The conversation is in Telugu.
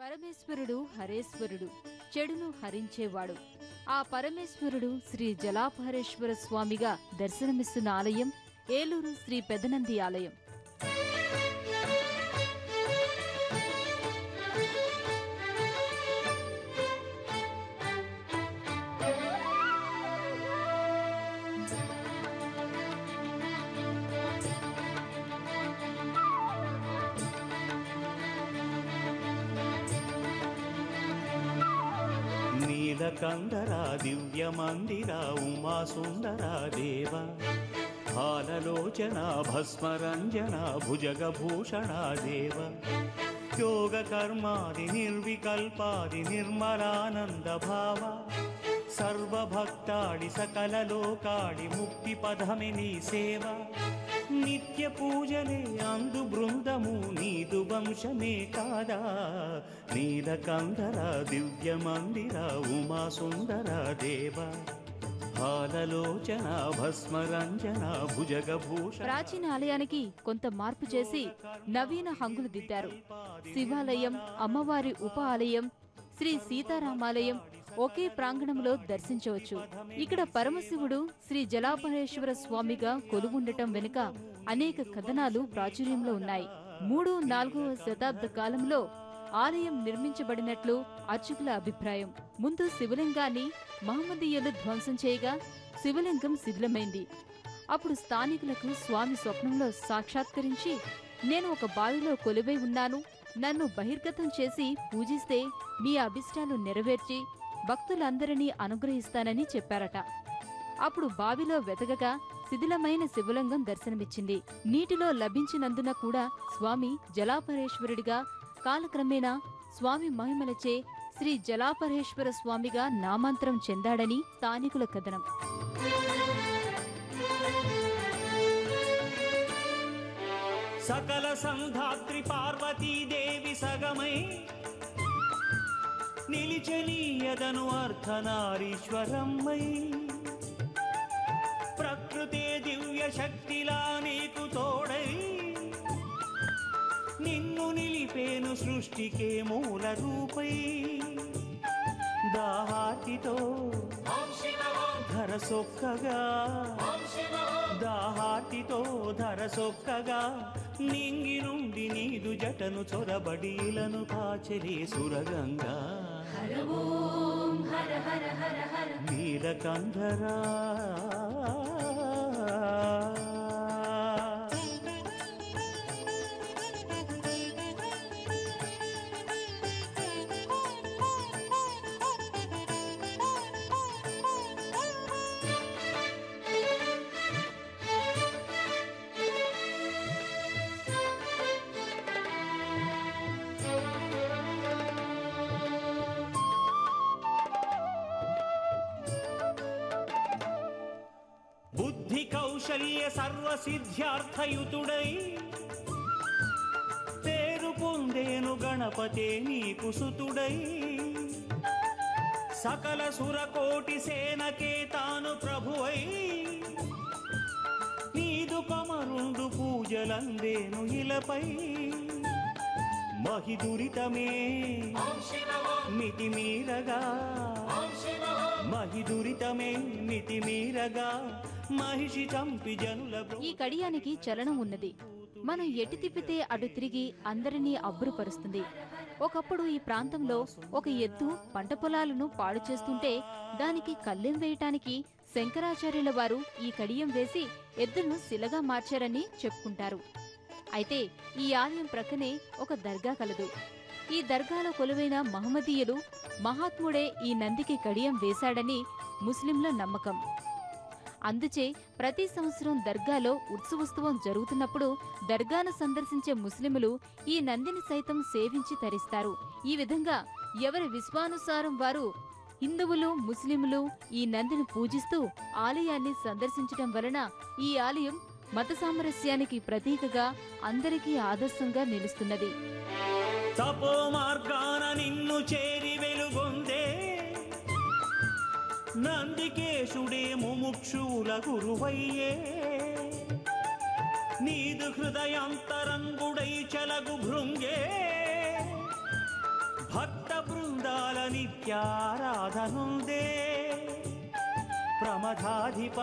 పరమేశ్వరుడు హరేశ్వరుడు, చెడును హరించేవాడు. ఆ పరమేశ్వరుడు శ్రీ జలాపహరేశ్వర స్వామిగా దర్శనమిస్తున్న ఆలయం ఏలూరు శ్రీ పెదనంది ఆలయం. నీలకందరా దివ్య మందిరా ఉమా సుందరా దేవ హాలలోచన భస్మరంజన భుజగభూషణ దేవ యోగ కర్మాది నిర్వికల్పాది నిర్మలానంద భావ సర్వభక్తాడి సకల లోకాడి ముక్తి పదమి నీ సేవ నిత్య పూజలే అందు బృందము నీదు వంశమే కాదా నీలకందర దివ్య మందిర ఉమా సుందర దేవ హాలలోచన భస్మరంజన భుజగభూషణ. ప్రాచీన ఆలయానికి కొంత మార్పు చేసి నవీన హంగులు దిద్దారు. శివాలయం, అమ్మవారి ఉప ఆలయం, శ్రీ సీతారామాలయం ఒకే ప్రాంగణంలో దర్శించవచ్చు. ఇక్కడ పరమశివుడు శ్రీ జలాపహరేశ్వర స్వామిగా కొలువుండటం వెనుక అనేక కథనాలు ప్రాచుర్యంలో ఉన్నాయి. 3-4వ శతాబ్ద కాలంలో ఆలయం నిర్మించబడినట్లు అర్చకుల అభిప్రాయం. ముందు శివలింగాన్ని మహమ్మదీయులు ధ్వంసం చేయగా శివలింగం శిథిలమైంది. అప్పుడు స్థానికులకు స్వామి స్వప్నంలో సాక్షాత్కరించి, నేను ఒక బావిలో కొలువై ఉన్నాను, నన్ను బహిర్గతం చేసి పూజిస్తే మీ అభిష్టాలు నెరవేర్చి భక్తులందరినీ అనుగ్రహిస్తానని చెప్పారట. అప్పుడు బావిలో వెతకగా శిథిలమైన శివలింగం దర్శనమిచ్చింది. నీటిలో లభించినందున కూడా స్వామి జలాపహరేశ్వరుడిగా కాలక్రమేణా స్వామి మహిమలచే శ్రీ జలాపహరేశ్వర స్వామిగా నామాంతరం చెందాడని స్థానికుల కథనం. సకల సంధాత్రి పార్వతీదేవి సగమై నిలిచనీయదను అర్ధనారీశ్వరమ్మై ప్రకృతే దివ్య శక్తిలా నీకు తోడై నిన్ను నిలిపేను సృష్టికే మూల రూపై దాహాటితో ధర సొక్కగా దాహాటితో ధర సొక్కగా నింగి నుండి నీదు జటను చొరబడీలను కాచెలే సురగంగా నీలకంధరా. బుద్ధి కౌశల్య సర్వసిద్ధ్యార్థయుతుడై పేరు పొందేను గణపతే నీకు సుతుడై సకల సురకోటి సేనకే తాను ప్రభువై నీదు కమరుండు పూజలందేను ఇలపై మహిదురితమే మితిమీరగా మహిదురితమే మితిమీరగా మహిషి చంపి జనుల. ఈ కడియానికి చలనం ఉన్నది. మనం ఎటు తిప్పితే అటు తిరిగి అందరినీ అబ్బురుపరుస్తుంది. ఒకప్పుడు ఈ ప్రాంతంలో ఒక ఎద్దు పంట పొలాలను పాడు చేస్తుంటే దానికి కళ్ళెం వేయటానికి శంకరాచార్యుల వారు ఈ కడియం వేసి ఎద్దును శిలగా మార్చారని చెప్పుకుంటారు. అయితే ఈ ఆలయం ప్రక్కనే ఒక దర్గా కలదు. ఈ దర్గాలో కొలువైన మహమ్మదీయులు మహాత్ముడే ఈ నందికి కడియం వేశాడని ముస్లింల నమ్మకం. అందుచే ప్రతి సంవత్సరం దర్గాలో ఉత్సవోత్సవం జరుగుతున్నప్పుడు దర్గాను సందర్శించే ముస్లిములు ఈ నందిని సైతం సేవించి తరిస్తారు. ఈ విధంగా ఎవరి విశ్వానుసారం వారు హిందువులు, ముస్లింలు ఈ నందిని పూజిస్తూ ఆలయాన్ని సందర్శించడం వలన ఈ ఆలయం మత సామరస్యానికి ప్రతీకగా అందరికీ ఆదర్శంగా నిలుస్తున్నది. తపో మార్గాన నిన్ను చేరి వెలుగొందే నందికేశుడే ముముక్షుల గురువయ్యే నీదు హృదయాంతరంగుడై చలగు భృంగే నిత్యారాధనుందే ప్రమథాధిప